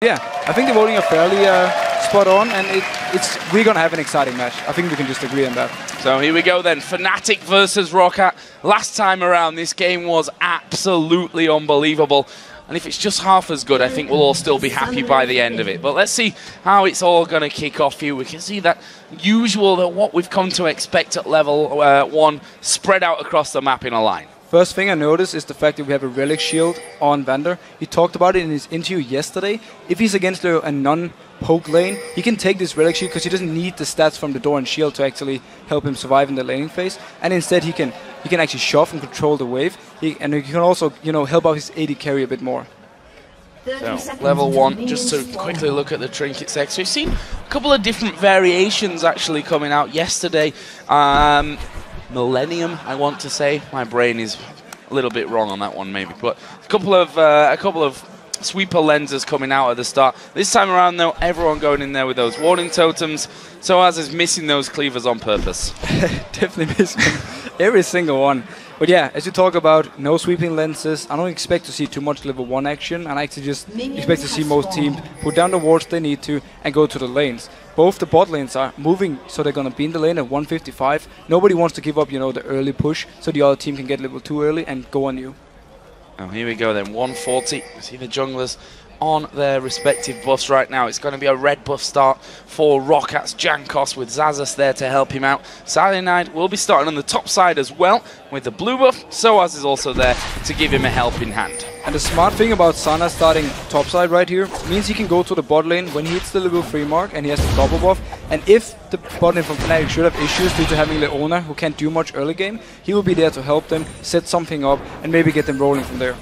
Yeah, I think the voting are fairly spot on, and we're going to have an exciting match. I think we can just agree on that. So here we go then, Fnatic versus Roccat. Last time around, this game was absolutely unbelievable. And if it's just half as good, I think we'll all still be happy by the end of it. But let's see how it's all going to kick off here. We can see that that what we've come to expect at level 1 spread out across the map in a line. First thing I noticed is the fact that we have a relic shield on Vander. He talked about it in his interview yesterday. If he's against a non-poke lane, he can take this relic shield because he doesn't need the stats from the door and shield to actually help him survive in the laning phase. And instead, he can actually shove and control the wave. And he can also, help out his AD carry a bit more. So, level 1, just to quickly look at the trinket section. We've seen a couple of different variations actually coming out yesterday. Millennium, I want to say. My brain is a little bit wrong on that one, maybe. But a couple of sweeper lenses coming out at the start. This time around, though, everyone going in there with those warning totems. Soaz is missing those cleavers on purpose. Definitely missing every single one. But yeah, as you talk about, no sweeping lenses. I don't expect to see too much level 1 action, and I actually just expect to see most teams put down the wards they need to and go to the lanes. Both the bot lanes are moving, so they're going to be in the lane at 155. Nobody wants to give up, the early push, so the other team can get level 2 early and go on you. Oh, here we go then, 140. See the junglers on their respective buffs right now. It's going to be a red buff start for Roccat's Jankos with Xaxus there to help him out. Cyanide will be starting on the top side as well with the blue buff. Soaz is also there to give him a helping hand. And the smart thing about Sana starting top side right here means he can go to the bot lane when he hits the level 3 mark and he has the double buff. And if the bot lane from Fnatic should have issues due to having Leona who can't do much early game, he will be there to help them, set something up, and maybe get them rolling from there.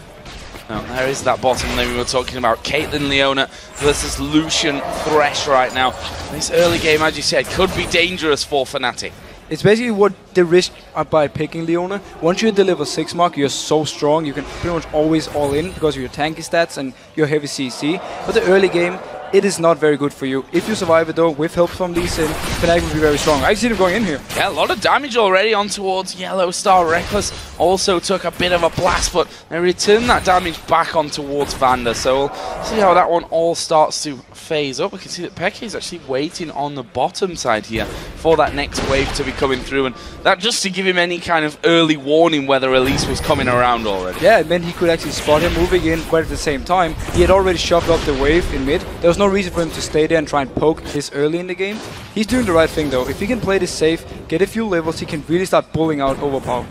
Now, there is that bottom lane we were talking about. Caitlyn Leona versus Lucian Thresh right now. This early game, as you said, could be dangerous for Fnatic. It's basically what the risk by picking Leona. Once you hit the level 6 mark, you're so strong, you can pretty much always all in because of your tanky stats and your heavy CC. But the early game, it is not very good for you. If you survive it though, with help from Lee Sin, Fnatic will be very strong. I see them going in here. Yeah, a lot of damage already on towards Yellow Star. Reckless also took a bit of a blast, but they returned that damage back on towards Vander. So we'll see how that one all starts to phase up. We can see that Peke is actually waiting on the bottom side here for that next wave to be coming through, and that just to give him any kind of early warning whether Elise was coming around already. Yeah, it meant he could actually spot him moving in, but at the same time, he had already shoved up the wave in mid. There was no reason for him to stay there and try and poke this early in the game. He's doing the right thing though. If he can play this safe, get a few levels, he can really start pulling out Overpower.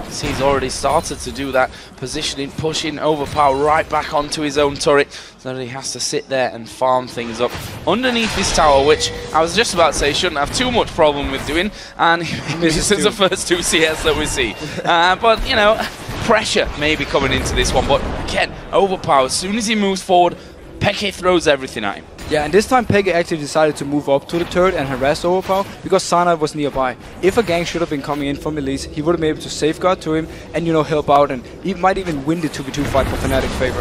See, he's already started to do that, positioning, pushing Overpower right back onto his own turret, so that he has to sit there and farm things up underneath this tower, which I was just about to say shouldn't have too much problem with doing, and this is the first 2 CS that we see. But, pressure may be coming into this one, but again, Overpower, as soon as he moves forward, Peke throws everything at him. Yeah, and this time Peke actually decided to move up to the turret and harass Overpower because Sana was nearby. If a gank should have been coming in from Elise, he would have been able to safeguard to him and, help out, and he might even win the 2v2 fight for Fnatic's favor.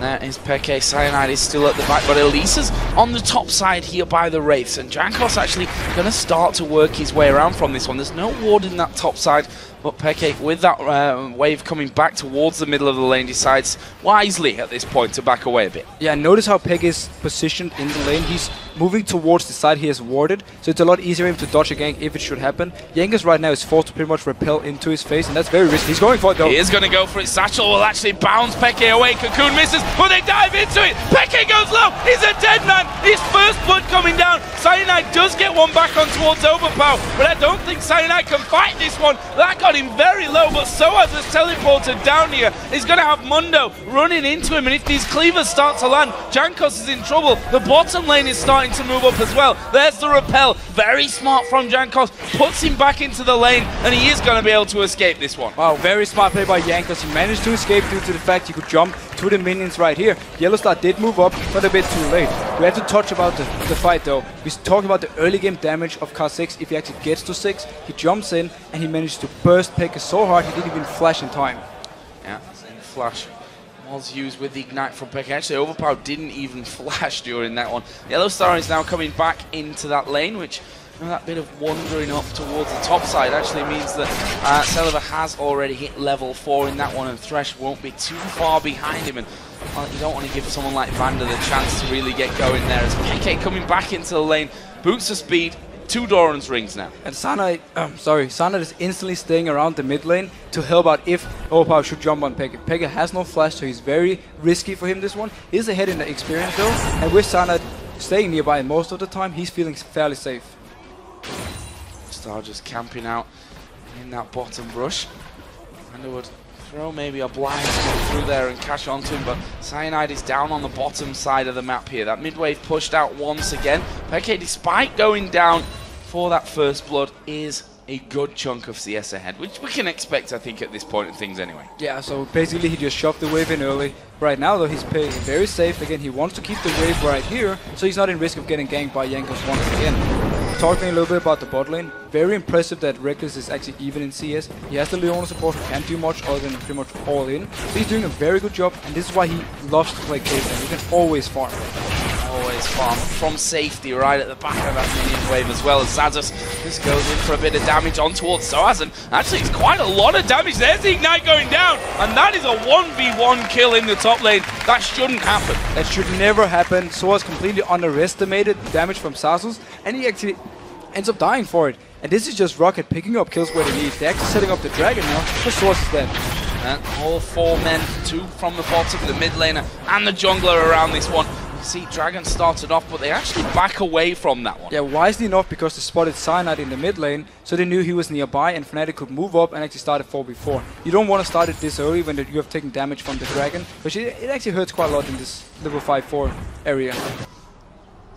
There is Peke. Cyanide is still at the back, but Elise is on the top side here by the Wraiths, and Jankos actually going to start to work his way around from this one. There's no ward in that top side, but Peke, with that wave coming back towards the middle of the lane, decides wisely at this point to back away a bit. Yeah, notice how Peke is positioned in the lane. He's moving towards the side he has warded, so it's a lot easier for him to dodge a gank if it should happen. Jankos right now is forced to pretty much repel into his face, and that's very risky. He's going for it though. He is going to go for it. Satchel will actually bounce Peke away. Cocoon misses, but they dive into it. Peke goes low. He's a dead man. His first blood coming down. Cyanide does get one back on towards Overpower, but I don't think Cyanide can fight this one. That got him very low, but Soaz has teleported down here. He's going to have Mundo running into him, and if these cleavers start to land, Jankos is in trouble. The bottom lane is starting to move up as well. There's the repel. Very smart from Jankos. Puts him back into the lane, and he is going to be able to escape this one. Wow, very smart play by Jankos. He managed to escape due to the fact he could jump to the minions right here. Yellow Star did move up, but a bit too late. We have to touch about the fight though. We're talking about the early game damage of Car 6. If he actually gets to 6, he jumps in and he managed to burst Peke so hard he didn't even flash in time. Yeah, flash was used with the ignite from Peke. Actually, Overpower didn't even flash during that one. Yellow Star is now coming back into that lane, which that bit of wandering up towards the top side actually means that Celiva has already hit level 4 in that one, and Thresh won't be too far behind him. And You don't want to give someone like Vander the chance to really get going there. As PK coming back into the lane, boots of speed, 2 Doran's rings now. And Sana is instantly staying around the mid lane to help out if Overpower should jump on Pekka. Pekka has no flash, so he's very risky for him this one. He's ahead in the experience though, and with Sana staying nearby most of the time, he's feeling fairly safe. Star just camping out in that bottom brush. And would throw maybe a blind through there and cash onto him, but Cyanide is down on the bottom side of the map here. That mid wave pushed out once again. Peke, despite going down for that first blood, is a good chunk of CS ahead, which we can expect, I think, at this point in things anyway. Yeah, so basically he just shoved the wave in early. Right now, though, he's playing very safe. Again, he wants to keep the wave right here, so he's not in risk of getting ganked by Jankos once again. Talking a little bit about the bot lane, very impressive that Reckless is actually even in CS. He has the Leona support, who can't do much other than pretty much all in. So he's doing a very good job, and this is why he loves to play Caitlyn. He can always farm. Always farm from safety right at the back of that minion wave, as well as Zazas just goes in for a bit of damage on towards Soaz, and actually it's quite a lot of damage. There's the Ignite going down, and that is a 1v1 kill in the top lane. That shouldn't happen. That should never happen. Soaz completely underestimated the damage from Zazus, and he actually ends up dying for it. And this is just Roccat picking up kills where they need. They're actually setting up the dragon now, but Soaz is dead. And all 4 men, 2 from the bottom, the mid laner and the jungler around this one. See, Dragon started off, but they actually back away from that one. Yeah, wisely enough, because they spotted Cyanide in the mid lane, so they knew he was nearby, and Fnatic could move up and actually start at 4v4. You don't want to start it this early when you have taken damage from the Dragon, which it actually hurts quite a lot in this level 5-4 area.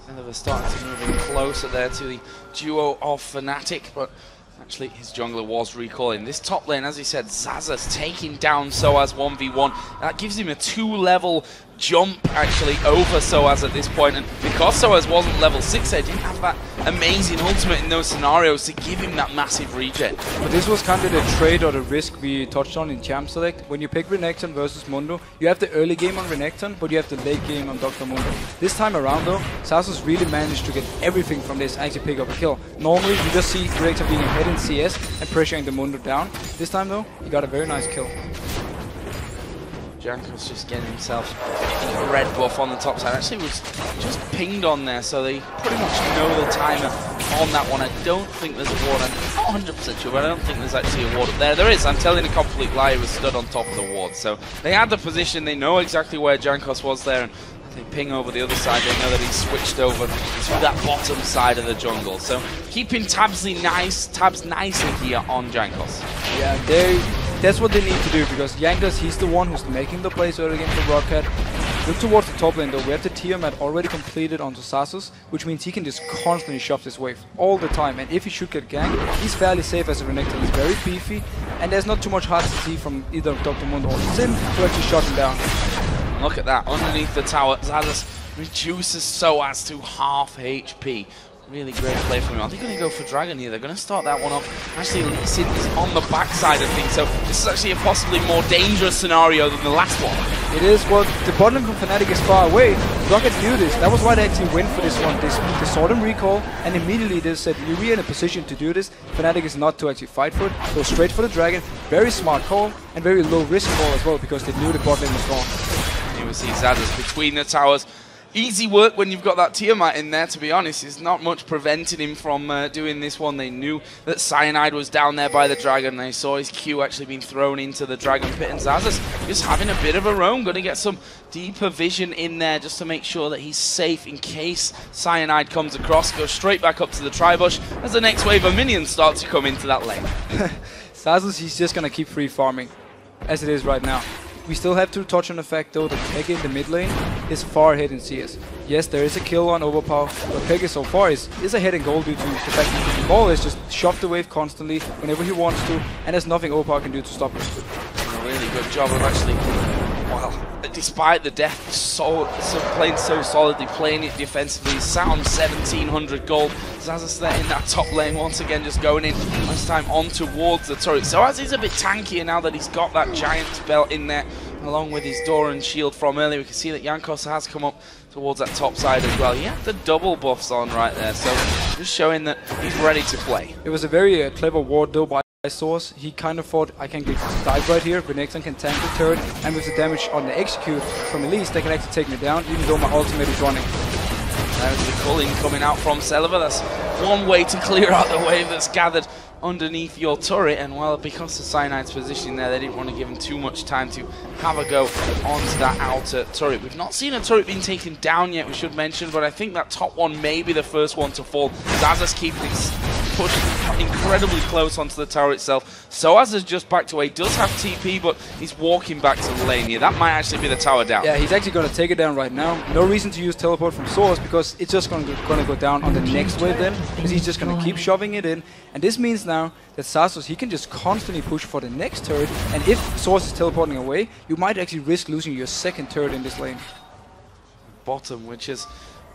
And they're starting to move in closer there to the duo of Fnatic, but actually his jungler was recalling. This top lane, as he said, Zazas taking down Soaz 1v1. That gives him a 2-level jump actually over Soaz at this point, and because Soaz wasn't level 6, they didn't have that amazing ultimate in those scenarios to give him that massive regen. But this was kind of the trade or the risk we touched on in Champ Select. When you pick Renekton versus Mundo, you have the early game on Renekton, but you have the late game on Dr. Mundo. This time around though, Zazus really managed to get everything from this and actually pick up a kill. Normally you just see Renekton being ahead in CS and pressuring the Mundo down. This time though, he got a very nice kill. Jankos just getting himself a red buff on the top side. Actually was just pinged on there, so they pretty much know the timer on that one. I don't think there's a ward. I'm not 100% sure, but I don't think there's actually a ward up there. There is. I'm telling a complete lie. He was stood on top of the ward. So they had the position. They know exactly where Jankos was there, and they ping over the other side. They know that he's switched over to that bottom side of the jungle. So keeping tabs nicely here on Jankos. Yeah, that's what they need to do, because Jankos, he's the one who's making the plays early against the Roccat. Look towards the top lane though, we have the Tiamat already completed onto Zazus, which means he can just constantly shove this wave all the time, and if he should get ganked, he's fairly safe as a Renekton. He's very beefy, and there's not too much hard to see from either Dr. Mundo or Sim to actually shut him down. Look at that, underneath the tower, Zazus reduces Soaz to half HP. Really great play from him. Are they going to go for Dragon here? They're going to start that one off. Actually, Lee Sin is on the backside of things, so this is actually a possibly more dangerous scenario than the last one. It is. Well, the bottom from Fnatic is far away. Roccat knew this. That was why they actually went for this one. They saw them recall, and immediately they said, we're in a position to do this. Fnatic is not to actually fight for it. Go straight for the Dragon. Very smart call, and very low risk call as well, because they knew the bot lane was gone. Here we see Zazas between the towers. Easy work when you've got that Tiamat in there, to be honest. There's not much preventing him from doing this one. They knew that Cyanide was down there by the Dragon. They saw his Q actually being thrown into the Dragon Pit, and Zazas just having a bit of a roam. Going to get some deeper vision in there just to make sure that he's safe in case Cyanide comes across. Goes straight back up to the Tribush as the next wave of minions start to come into that lane. Zazus, he's just going to keep free farming, as it is right now. We still have to touch on the fact though that Pekka in the mid lane is far ahead in CS. Yes, there is a kill on Overpower, but Pekka so far is ahead in gold due to the fact that he can always just shove the wave constantly whenever he wants to, and there's nothing Overpower can do to stop him. A really good job of actually, well, despite the death, playing so solidly, playing it defensively, sat on 1700 gold. Zazas there in that top lane once again, just going in this time on towards the turret. So as he's a bit tankier now that he's got that giant belt in there, along with his Doran shield from earlier. We can see that Jankos has come up towards that top side as well. He had the double buffs on right there, so just showing that he's ready to play. It was a very clever ward though by Source, he kind of thought, I can get dive right here, Renekton can tank the turret, and with the damage on the execute from Elise, they can actually take me down, even though my ultimate is running. There's the culling coming out from Celiva. That's one way to clear out the wave that's gathered underneath your turret, and well, because of Cyanide's positioning there, they didn't want to give him too much time to have a go onto that outer turret. We've not seen a turret being taken down yet, we should mention, but I think that top one may be the first one to fall. Xaxus keeping it pushed incredibly close onto the tower itself. Soaz is just backed away, does have TP, but he's walking back to the lane here. That might actually be the tower down. Yeah, he's actually going to take it down right now. No reason to use teleport from Source, because it's just going to go down on the next wave then, because he's just going to keep shoving it in. And this means now that Xaxus, he can just constantly push for the next turret, and if Source is teleporting away, you might actually risk losing your second turret in this lane. Bottom, which has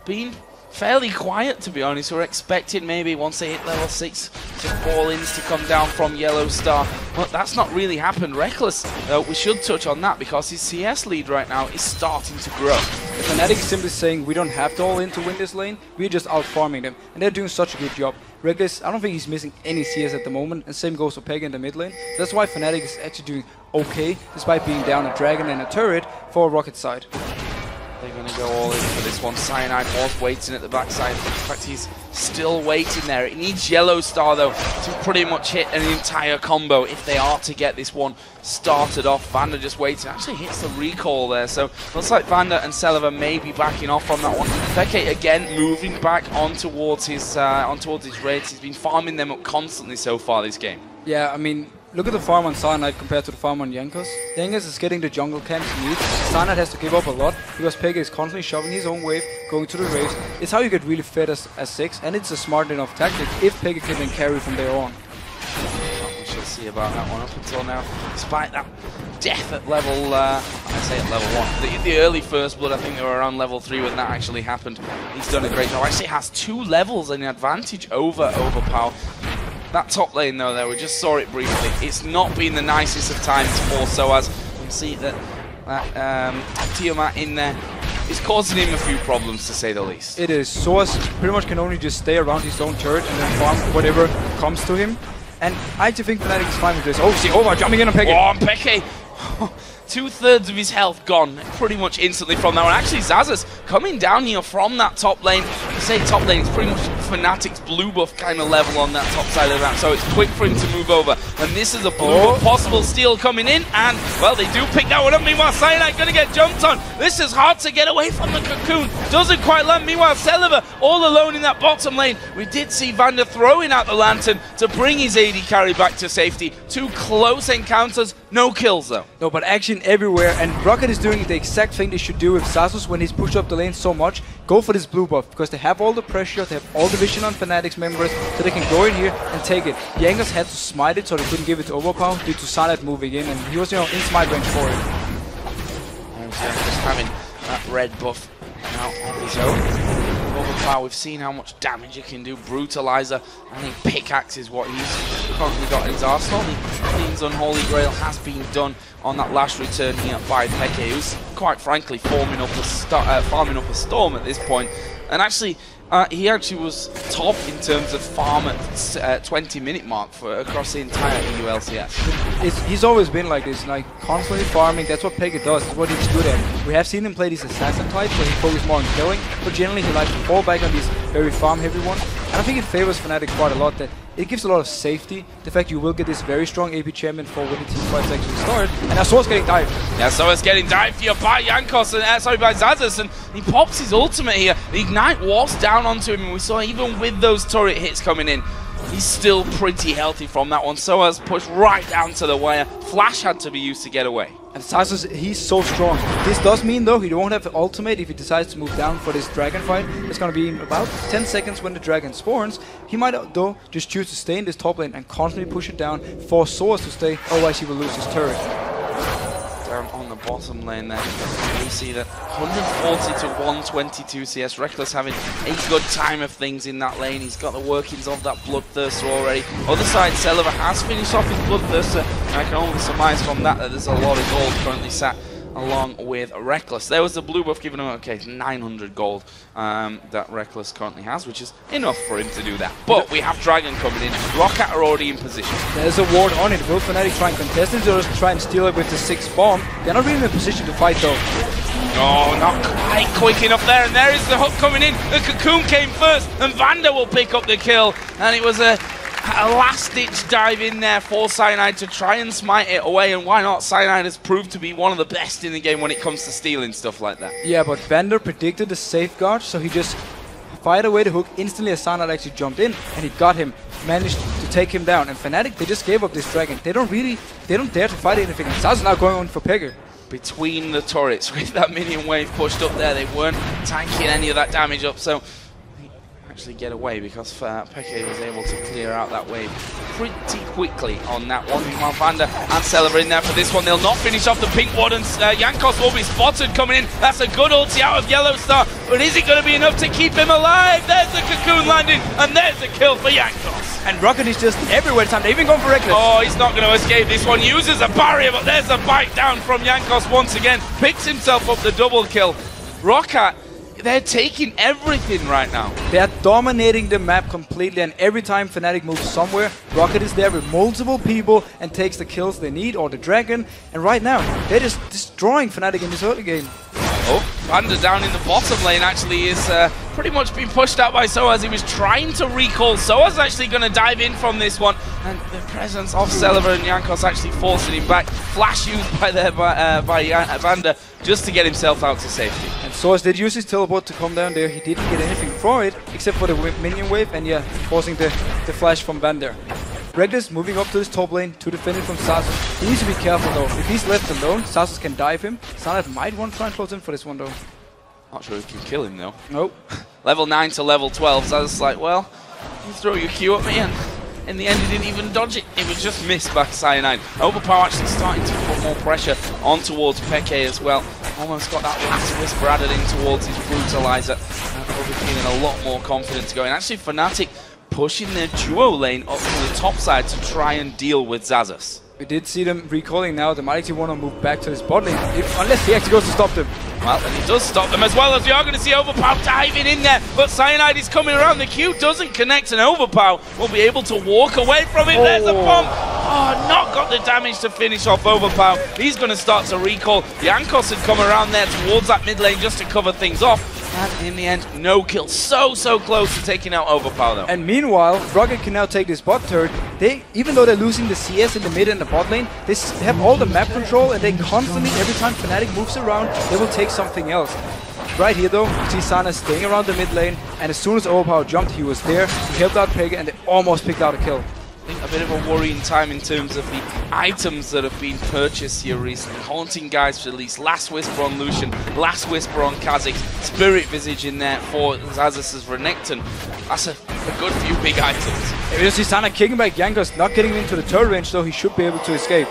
been fairly quiet, to be honest. We're expecting maybe once they hit level 6 some fall-ins to come down from Yellow Star, but that's not really happened. Reckless, we should touch on that, because his CS lead right now is starting to grow. The Fnatic is simply saying, we don't have to all-in to win this lane, we're just out-farming them, and they're doing such a good job. Reckless, I don't think he's missing any CS at the moment, and same goes for Pega in the mid lane. So that's why Fnatic is actually doing okay, despite being down a dragon and a turret for Roccat side. They're going to go all in for this one. Cyanide was waiting at the backside. In fact, he's still waiting there. It needs Yellow Star, though, to pretty much hit an entire combo if they are to get this one started off. Vander just waiting. Actually hits the recall there. So looks like Vander and Celiva may be backing off from that one. Peke again moving back on towards his raids. He's been farming them up constantly so far this game. Yeah, I mean, look at the farm on Cyanide compared to the farm on Jankos. Jankos is getting the jungle camps he needs. Cyanide has to give up a lot because Pega is constantly shoving his own wave, going to the raves. It's how you get really fed as 6, and it's a smart enough tactic if Pega can then carry from there on. We shall see about that one up until now. Despite that death at level, I say at level 1, the early first blood, I think they were around level 3 when that actually happened. He's done a great job. Actually has 2 levels and an advantage over Overpower. That top lane though, there we just saw it briefly. It's not been the nicest of times for Soaz. You can see that Tiamat in there is causing him a few problems, to say the least. It is. Soaz pretty much can only just stay around his own turret and then farm whatever comes to him. And I actually think Fnatic is fine with this. Oh, see, over, jumping in on Peke. Oh, on Peke! 2/3 of his health gone pretty much instantly from that one. Actually, Xaxus coming down here from that top lane. I say top lane, it's pretty much Fnatic's blue buff kind of level on that top side of that, so it's quick for him to move over. And this is a blue buff possible steal coming in, and, well, they do pick that one up. Meanwhile, Cyanide going to get jumped on. This is hard to get away from the cocoon. Doesn't quite land. Meanwhile, Celiva all alone in that bottom lane. We did see Vander throwing out the lantern to bring his AD carry back to safety. 2 close encounters, no kills though. No, but action everywhere, and Roccat is doing the exact thing they should do with Xaxus when he's pushed up the lane so much. Go for this blue buff, because they have all the pressure, they have all the vision on Fnatic's members, so they can go in here and take it. Jankos had to smite it, so they couldn't give it to Overpower due to Cyanide moving in, and he was, in smite range for it. And just having that red buff now on his own. Overpower, we've seen how much damage he can do. Brutalizer, I think Pickaxe is what he's currently got in his arsenal. The Queen's Unholy Grail has been done on that last return here by Peke, who's quite frankly farming up a storm at this point. And actually, he actually was top in terms of farm at 20-minute mark for across the entire EU LCS. He's always been like this, like constantly farming. That's what Pega does. That's what he's good at. We have seen him play these assassin types where he focuses more on killing, but generally he likes to fall back on these very farm-heavy ones. And I think it favors Fnatic quite a lot that it gives a lot of safety. The fact you will get this very strong AP champion for when the team fights actually start. And now Soaz getting dived. Yeah, Soaz getting dived here by Jankos and by Xaxus, and he pops his ultimate here. The Ignite was down onto him, and we saw even with those turret hits coming in, he's still pretty healthy from that one. Soaz pushed right down to the wire. Flash had to be used to get away. And Xaxus, he's so strong. This does mean, though, he won't have the ultimate if he decides to move down for this dragon fight. It's going to be in about 10 seconds when the dragon spawns. He might, though, just choose to stay in this top lane and constantly push it down, force Soaz to stay, otherwise he will lose his turret. Down on the bottom lane there, we see that 140 to 122 CS. Reckless having a good time of things in that lane. He's got the workings of that Bloodthirster already. Other side, Celiva has finished off his Bloodthirster, and I can only surmise from that there's a lot of gold currently sat along with Reckless. There was the blue buff given him, okay, 900 gold that Reckless currently has, which is enough for him to do that. But we have Dragon coming in. Roccat are already in position. There's a ward on it. Will Fnatic try and contest it or just try and steal it with the 6th bomb? They're not really in a position to fight though. Oh, not quite quick enough there, and there is the hook coming in. The Cocoon came first, and Vander will pick up the kill. And it was a last-ditch dive in there for Cyanide to try and smite it away, and why not? Cyanide has proved to be one of the best in the game when it comes to stealing stuff like that. Yeah, but Vander predicted the safeguard, so he just fired away the hook instantly as Cyanide actually jumped in, and he got him, managed to take him down. And Fnatic, they just gave up this dragon. They don't dare to fight anything. And Zaz now going on for Peke. Between the turrets with that minion wave pushed up there, they weren't tanking any of that damage up, so actually get away because Peke was able to clear out that wave pretty quickly on that one. Meanwhile, Vander and Celeber in there for this one. They'll not finish off the pink ward, and Jankos will be spotted coming in. That's a good ulti out of Yellow Star, but is it going to be enough to keep him alive? There's the Cocoon landing, and there's the kill for Jankos. And Roccat is just everywhere this time. They even gone for Reckless. Oh, he's not going to escape this one. Uses a barrier, but there's a bite down from Jankos once again. Picks himself up the double kill. Roccat, they're taking everything right now. They are dominating the map completely, and every time Fnatic moves somewhere, Roccat is there with multiple people and takes the kills they need, or the dragon. And right now, they're just destroying Fnatic in this early game. Oh, Vander down in the bottom lane actually is pretty much being pushed out by Soaz. He was trying to recall. Soaz actually going to dive in from this one, and the presence of Celeber and Jankos actually forcing him back. Flash used by Vander just to get himself out to safety. And Soaz did use his teleport to come down there. He didn't get anything for it, except for the minion wave, and yeah, forcing the flash from Vander. Reckless moving up to this top lane to defend it from Sasus. He needs to be careful though. If he's left alone, Sasus can dive him. Cyanide might want to try and close in for this one though. Not sure if you can kill him though. Nope. Level 9 to level 12, Sasus like, well, you throw your Q at me, and in the end he didn't even dodge it. It was just missed by Cyanide. Overpower actually starting to put more pressure on towards Peke as well. Almost got that last whisper added in towards his brutalizer. Over feeling a lot more confidence going. Actually, Fnatic pushing their duo lane up to the top side to try and deal with Xaxus. We did see them recalling now. They might actually want to move back to this bot lane, unless he actually goes to stop them. Well, and he does stop them as well, as we are going to see Overpower diving in there. But Cyanide is coming around. The Q doesn't connect, and Overpower will be able to walk away from it. There's a bomb. Oh, not got the damage to finish off Overpower. He's going to start to recall. Jankos had come around there towards that mid lane just to cover things off. And in the end, no kill. So close to taking out Overpower though. And meanwhile, Roccat can now take this bot turret. Even though they're losing the CS in the mid and the bot lane, they have all the map control, and they constantly, every time Fnatic moves around, they will take something else. Right here though, you see Sana staying around the mid lane, and as soon as Overpower jumped, he was there. He helped out Peke, and they almost picked out a kill. I think a bit of a worrying time in terms of the items that have been purchased here recently. Haunting Guys released, Last Whisper on Lucian, Last Whisper on Kha'Zix, Spirit Visage in there for Xaxus's Renekton. That's a good few big items. If you see Sana kicking back Jankos, not getting into the turret range though, he should be able to escape.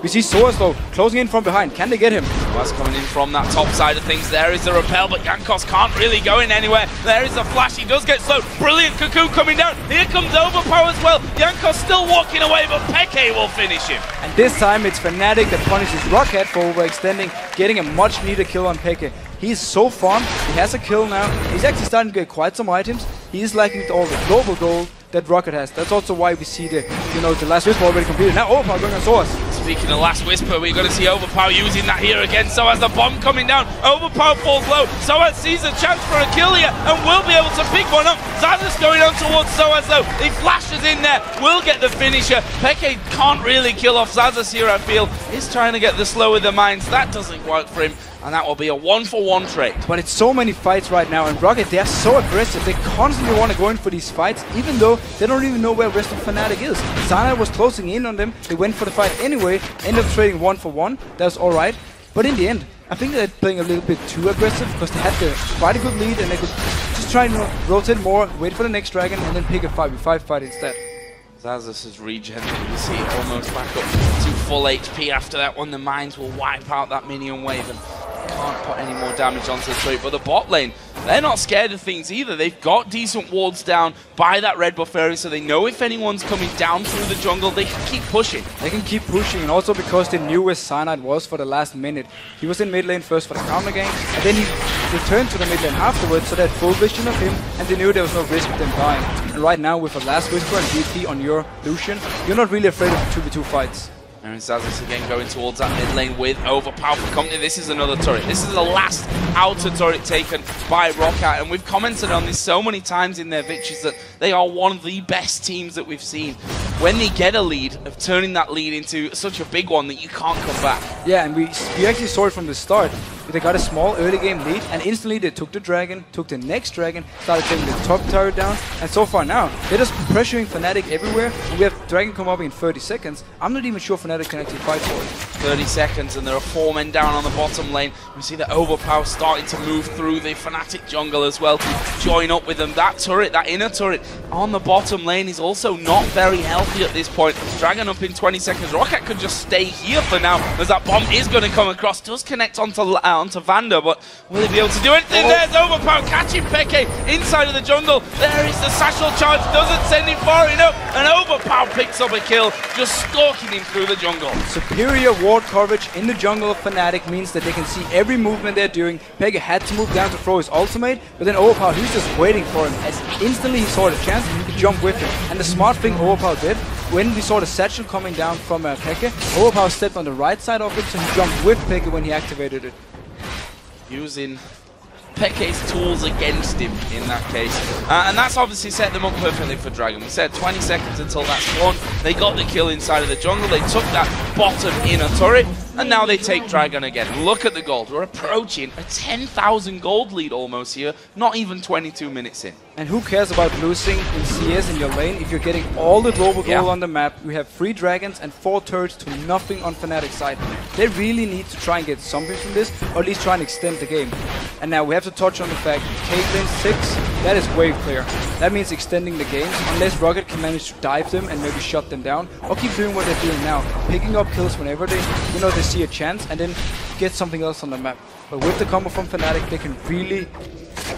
We see Soaz though, closing in from behind. Can they get him? Soaz coming in from that top side of things. There is the repel, but Jankos can't really go in anywhere. There is a flash, he does get slowed. Brilliant Cocoon coming down. Here comes Overpower as well. Jankos still walking away, but Peke will finish him. And this time it's Fnatic that punishes Roccat for overextending, getting a much needed kill on Peke. He's so farmed, he has a kill now. He's actually starting to get quite some items. He is lacking all the global gold that Roccat has. That's also why we see the Last Whisper already completed. Now Overpower going on Soaz. Speaking of Last Whisper, we're going to see Overpower using that here again. So as the bomb coming down, Overpower falls low. Soaz sees a chance for a kill here and will be able to pick one up. Xaxus going on towards Soaz though. He flashes in there, will get the finisher. Peke can't really kill off Xaxus here, I feel. He's trying to get the slow of the mines. That doesn't work for him. And that will be a 1-for-1 trade. But it's so many fights right now, and Roccat, they are so aggressive. They constantly want to go in for these fights, even though they don't even know where rest of Fnatic is. Sana was closing in on them. They went for the fight anyway, ended up trading 1-for-1. That's alright. But in the end, I think they're playing a little bit too aggressive, because they had quite a good lead, and they could just try and rotate more, wait for the next dragon, and then pick a 5v5 fight instead. Xaxus has regenerated, you see it almost back up to full HP after that one. The mines will wipe out that minion wave and can't put any more damage onto the turret. But the bot lane, they're not scared of things either. They've got decent wards down by that red buff area, so they know if anyone's coming down through the jungle, they can keep pushing. They can keep pushing, and also because they knew where Cyanide was for the last minute. He was in mid lane first for the counter game, and then he returned to the mid lane afterwards, so they had full vision of him, and they knew there was no risk of them dying. And right now, with a Last Whisper and DP on your Lucian, you're not really afraid of 2v2 fights. And Zazis again going towards that mid lane with overpower for company. This is another turret. This is the last outer turret taken by Roccat, and we've commented on this so many times in their victories that they are one of the best teams that we've seen. When they get a lead, of turning that lead into such a big one that you can't come back. Yeah, and we actually saw it from the start. They got a small early game lead, and instantly they took the dragon, took the next dragon, started taking the top turret down, and so far now, they're just pressuring Fnatic everywhere, and we have dragon come up in 30 seconds. I'm not even sure Fnatic can actually fight for it. 30 seconds, and there are 4 men down on the bottom lane. We see the overpower starting to move through the Fnatic jungle as well to join up with them. That turret, that inner turret on the bottom lane is also not very healthy at this point. Dragon up in 20 seconds. Roccat could just stay here for now, as that bomb is going to come across. Does connect onto Vander, but will he be able to do anything? There's overpower catching Peke inside of the jungle. There is the satchel charge, doesn't send him far enough, and overpower picks up a kill, just stalking him through the jungle. Superior ward coverage in the jungle of Fnatic means that they can see every movement they're doing. Peke had to move down to throw his ultimate, but then overpower, he was just waiting for him. As instantly he saw the chance, he could jump with him. And the smart thing overpower did, when we saw the satchel coming down from Peke, overpower stepped on the right side of it, so he jumped with Peke when he activated it. Using Peke's tools against him in that case. And that's obviously set them up perfectly for Dragon. We said 20 seconds until that spawn. They got the kill inside of the jungle. They took that bottom inner turret, and now they take Dragon again. Look at the gold. We're approaching a 10,000 gold lead almost here, not even 22 minutes in. And who cares about losing in CS in your lane if you're getting all the global gold on the map? We have 3 dragons and 4 turrets to nothing on Fnatic's side. They really need to try and get something from this, or at least try and extend the game. And now we have to touch on the fact Caitlyn 6, that is wave clear. That means extending the game, unless Roccat can manage to dive them and maybe shut them down, or keep doing what they're doing now, picking up kills whenever they see a chance, and then get something else on the map. But with the combo from Fnatic, they can really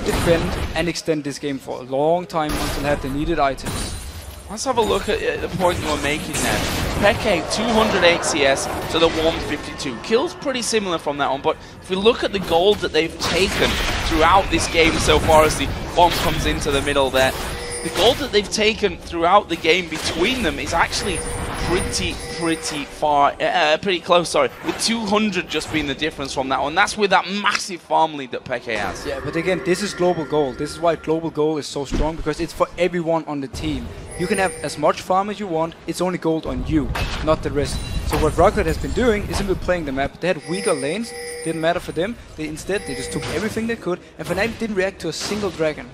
defend and extend this game for a long time until they have the needed items. Let's have a look at the point you were making there. Peke, 208 CS to the 152. Kills pretty similar from that one, but if we look at the gold that they've taken throughout this game so far as the bomb comes into the middle there, the gold that they've taken throughout the game between them is actually pretty close, sorry, with 200 just being the difference from that one. That's with that massive farm lead that Peke has. Yeah, but again, this is global gold. This is why global gold is so strong, because it's for everyone on the team. You can have as much farm as you want, it's only gold on you, not the rest. So what Roccat has been doing is simply playing the map. They had weaker lanes, didn't matter for them. Instead, they just took everything they could, and Fnatic didn't react to a single dragon.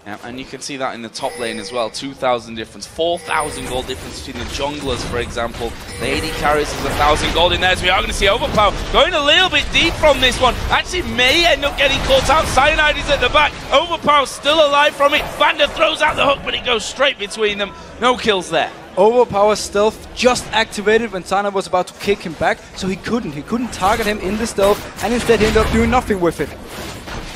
Yeah, and you can see that in the top lane as well, 2,000 difference, 4,000 gold difference between the junglers, for example. The AD carries is 1,000 gold in there, so we are going to see overpower going a little bit deep from this one. Actually may end up getting caught out. Cyanide is at the back, overpower still alive from it. Vander throws out the hook, but it goes straight between them. No kills there. Overpower stealth just activated when Cyanide was about to kick him back, so he couldn't target him in the stealth, and instead he ended up doing nothing with it.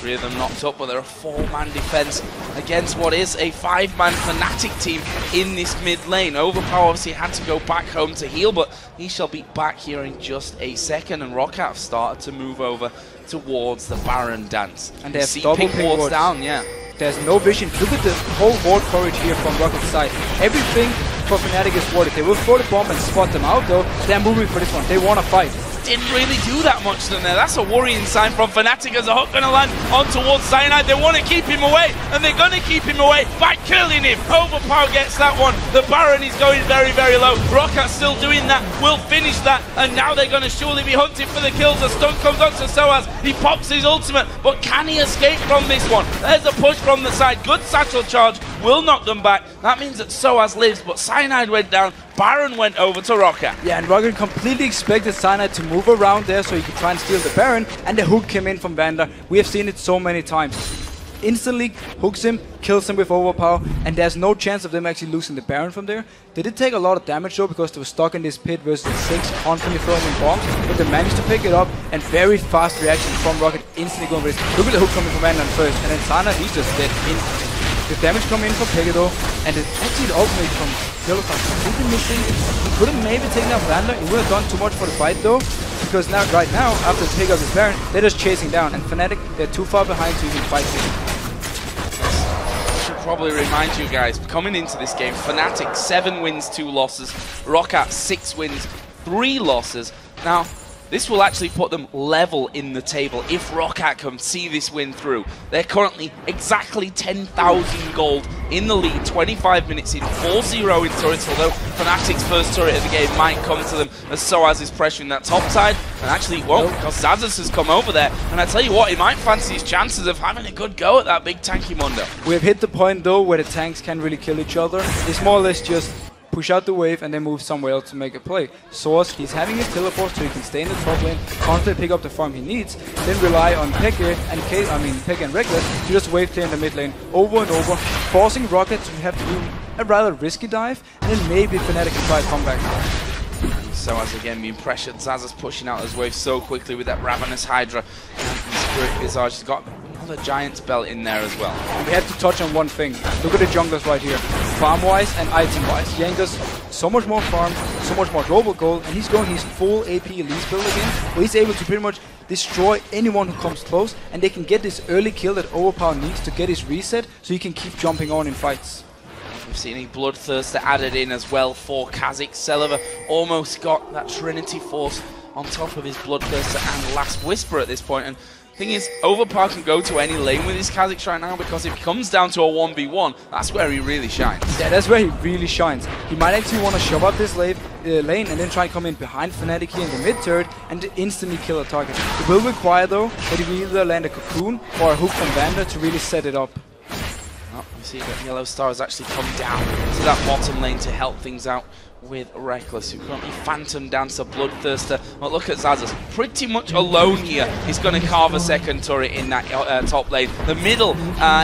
3 of them knocked up, but they're a 4-man defense against what is a 5-man Fnatic team in this mid lane. Overpower obviously had to go back home to heal, but he shall be back here in just a second, and Roccat have started to move over towards the Baron dance. And they have double ping wards down, yeah. There's no vision. Look at the whole ward coverage here from Rockat's side. Everything for Fnatic is warded. They will throw the bomb and spot them out though. They're moving for this one. They want to fight. Didn't really do that much to them there. That's a worrying sign from Fnatic as a hook going to land on towards Cyanide. They want to keep him away, and they're going to keep him away by killing him. Overpower gets that one. The Baron is going very, very low. Roccat's still doing that. Will finish that, and now they're going to surely be hunting for the kills. The stun comes on to Soaz. He pops his ultimate, but can he escape from this one? There's a push from the side. Good satchel charge. Will knock them back. That means that Soaz lives, but Cyanide went down. Baron went over to Roccat. Yeah, and Roccat completely expected Cyanide to move around there so he could try and steal the Baron, and the hook came in from Vander. We have seen it so many times. instantly hooks him, kills him with overpower, and there's no chance of them actually losing the Baron from there. They did take a lot of damage though, because they were stuck in this pit versus 6, constantly throwing in bombs, but they managed to pick it up, and very fast reaction from Roccat, instantly going for this. Look at the hook coming from Vandal first, and then Sana, he's just dead instantly. The damage coming in from Pekka though, and actually the ultimate from Yellowstone completely missing. He could have maybe taken out Vandal. It would have done too much for the fight though, because now, right now, after they pick up his Baron, they're just chasing down, and Fnatic, they're too far behind to even fight this. I should probably remind you guys, coming into this game, Fnatic 7 wins, 2 losses, Roccat 6 wins, 3 losses. Now, this will actually put them level in the table if Roccat can see this win through. They're currently exactly 10,000 gold in the lead, 25 minutes in, 4-0 in turrets, although Fnatic's first turret of the game might come to them as Soaz is pressuring that top side. And actually, well, because Zazas has come over there, and I tell you what, he might fancy his chances of having a good go at that big tanky Mundo. We have hit the point though where the tanks can't really kill each other. It's more or less just push out the wave and then move somewhere else to make a play. Soaz, he's having his teleport so he can stay in the top lane, constantly pick up the farm he needs, then rely on Pekka and Pekka and Reckless to just wave clear in the mid lane over and over, forcing Roccat to have to do a rather risky dive, and then maybe Fnatic can try a comeback. Soaz again being pressured, Zazas pushing out his wave so quickly with that Ravenous Hydra. And Spirit Visage has got another Giant's Belt in there as well. We have to touch on one thing. Look at the junglers right here. Farm-wise and item-wise. Jankos, so much more farm, so much more global gold, and he's going his full AP Elise build again, where he's able to pretty much destroy anyone who comes close, and they can get this early kill that Overpower needs to get his reset, so he can keep jumping on in fights. We've seen a Bloodthirster added in as well for Kha'Zix. Celiver almost got that Trinity Force on top of his Bloodthirster and Last Whisper at this point. And thing is, Overpower can go to any lane with his Kha'Zix right now, because if it comes down to a 1v1, that's where he really shines. Yeah, that's where he really shines. He might actually want to shove up this lane and then try and come in behind Fnatic here in the mid turret and instantly kill a target. It will require though that he will either land a cocoon or a hook from Vander to really set it up. Oh, we see that Yellow Star has actually come down to that bottom lane to help things out with Reckless, who currently Phantom Dancer, Bloodthirster. Well, look at Zazas, pretty much alone here. He's going to carve a second turret in that top lane. The middle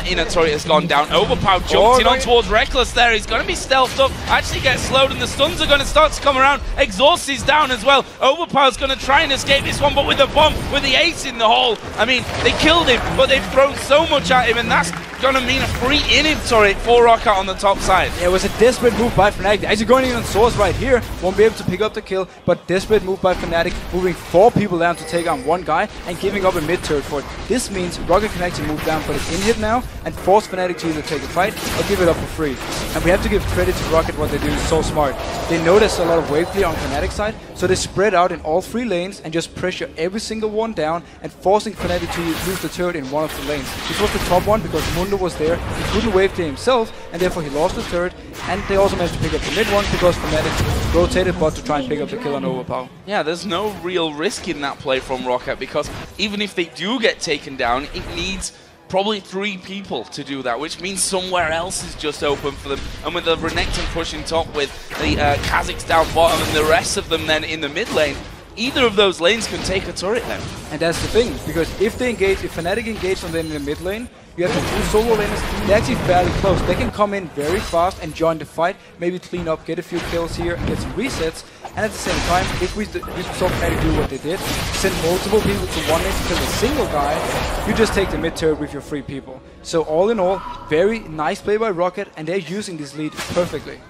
inner turret has gone down. Overpower jumped in on towards Reckless there. He's going to be stealthed up, actually gets slowed, and the stuns are going to start to come around. Exhaust is down as well. Overpower's going to try and escape this one, but with the bomb, with the ace in the hole. I mean, they killed him, but they've thrown so much at him, and that's going to mean a free in turret for Roccat on the top side. Yeah, it was a desperate move by Fnatic. Actually going in on Source right here, won't be able to pick up the kill, but desperate move by Fnatic, moving 4 people down to take on 1 guy and giving up a mid turret for it. This means Roccat can actually move down for the in-hit now and force Fnatic to either take a fight or give it up for free. And we have to give credit to Roccat, what they do is so smart. They notice a lot of wave clear on Fnatic's side, so they spread out in all 3 lanes and just pressure every single one down and forcing Fnatic to lose the turret in one of the lanes. This was the top one because Mundo was there. He couldn't wave clear himself, and therefore he lost the turret, and they also managed to pick up the mid one because Fnatic rotated bot to try and pick up the kill on Overpower. Yeah, there's no real risk in that play from Roccat, because even if they do get taken down, it needs probably 3 people to do that, which means somewhere else is just open for them. And with the Renekton pushing top with the Kha'Zix down bottom and the rest of them then in the mid lane, either of those lanes can take a turret then. And that's the thing, because if Fnatic engage on them in the mid lane, you have the 2 solo laners, they're actually fairly close. They can come in very fast and join the fight, maybe clean up, get a few kills here, and get some resets. And at the same time, if we saw Fnatic do what they did, send multiple people to one lane to kill a single guy, you just take the mid turret with your 3 people. So all in all, very nice play by Roccat, and they're using this lead perfectly.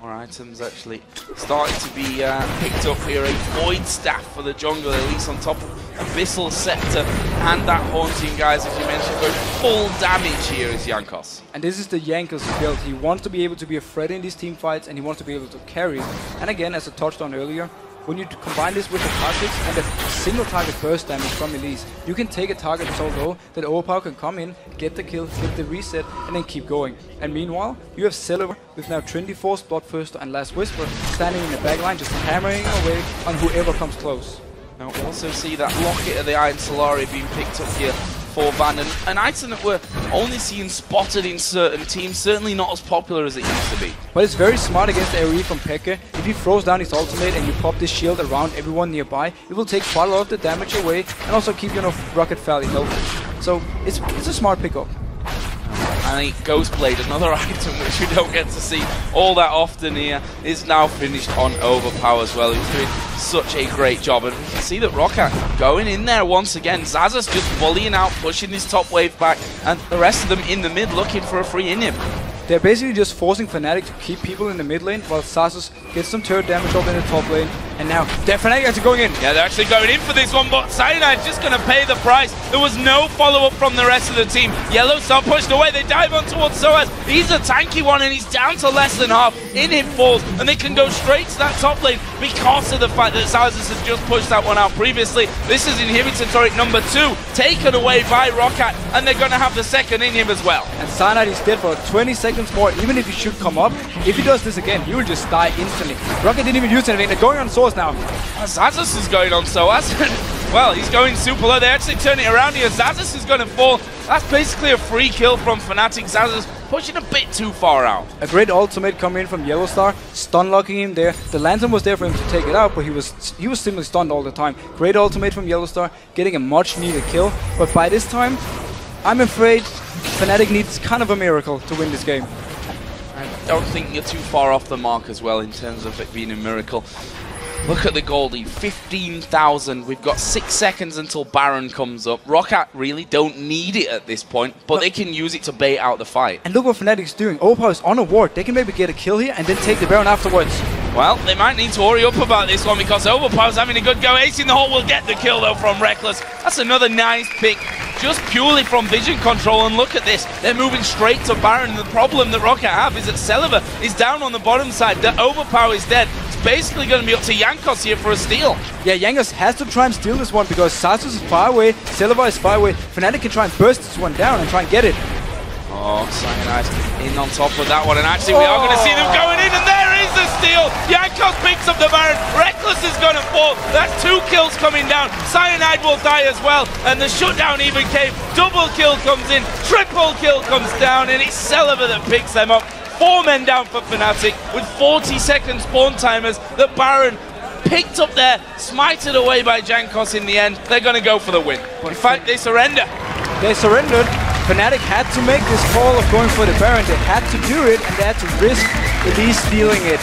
More items actually starting to be picked up here. A Void Staff for the jungle, at least on top of Abyssal Scepter and that Haunting, guys, as you mentioned, going full damage here is Jankos. And this is the Jankos build. He wants to be able to be a threat in these team fights, and he wants to be able to carry. And again, as I touched on earlier, when you combine this with the Kha'Zix and the single target burst damage from Elise, you can take a target so low that Overpower can come in, get the kill, get the reset, and then keep going. And meanwhile, you have Celiver with now Trinity Force, Bloodthirster, and Last Whisper standing in the backline, just hammering away on whoever comes close. Now we also see that Locket of the Iron Solari being picked up here for Van, an item that we're only seeing spotted in certain teams, certainly not as popular as it used to be. But it's very smart against AoE from Pekka. If he throws down his ultimate and you pop this shield around everyone nearby, it will take quite a lot of the damage away and also keep Roccat fairly healthy. So it's a smart pickup. And Ghostblade, another item which we don't get to see all that often here, is now finished on Overpower as well. He's doing such a great job, and we can see that Roccat going in there once again. Xaxus just volleying out, pushing his top wave back, and the rest of them in the mid looking for a free in him. They're basically just forcing Fnatic to keep people in the mid lane while Xaxus gets some turret damage up in the top lane. And now, Fnatic actually going in. Yeah, they're actually going in for this one, but Cyanide's just going to pay the price. There was no follow-up from the rest of the team. Yellowstar pushed away, they dive on towards Soaz. He's a tanky one, and he's down to less than half. In him falls, and they can go straight to that top lane because of the fact that Xaxus has just pushed that one out previously. This is inhibitor turret number 2, taken away by Roccat, and they're going to have the second in him as well. And Cyanide is dead for 20 seconds more. Even if he should come up, if he does this again, he will just die instantly. Roccat didn't even use anything. They're going on Soaz now. Xaxus is going on Soaz. Well, he's going super low. They actually turn it around here. Xaxus is going to fall. That's basically a free kill from Fnatic. Xaxus pushing a bit too far out. A great ultimate coming in from Yellowstar, stun locking him there. The lantern was there for him to take it out, but he was simply stunned all the time. Great ultimate from Yellowstar, getting a much needed kill. But by this time, I'm afraid Fnatic needs kind of a miracle to win this game. I don't think you're too far off the mark as well in terms of it being a miracle. Look at the Goldie, 15,000. We've got 6 seconds until Baron comes up. Roccat really don't need it at this point, but they can use it to bait out the fight. And look what Fnatic's doing. Overpower is on a ward. They can maybe get a kill here and then take the Baron afterwards. Well, they might need to hurry up about this one because Overpower's having a good go. Ace in the hole will get the kill though from Reckless. That's another nice pick, just purely from vision control. And look at this, they're moving straight to Baron. The problem that Roccat have is that Celiva is down on the bottom side. The Overpower is dead. It's basically going to be up to Jankos here for a steal. Yeah, Jankos has to try and steal this one because Xaxus is far away, Celiva is far away. Fnatic can try and burst this one down and try and get it. Oh, Cyanide in on top of that one, and actually we are going to see them going in, and there is the steal! Jankos picks up the Baron, Reckless is going to fall, that's 2 kills coming down, Cyanide will die as well, and the shutdown even came, double kill comes in, triple kill comes down, and it's Celiva that picks them up. 4 men down for Fnatic, with 40 second spawn timers, the Baron picked up there, smited away by Jankos in the end. They're going to go for the win. In fact, they surrender. They surrendered. Fnatic had to make this call of going for the Baron. They had to do it, and they had to risk at least stealing it.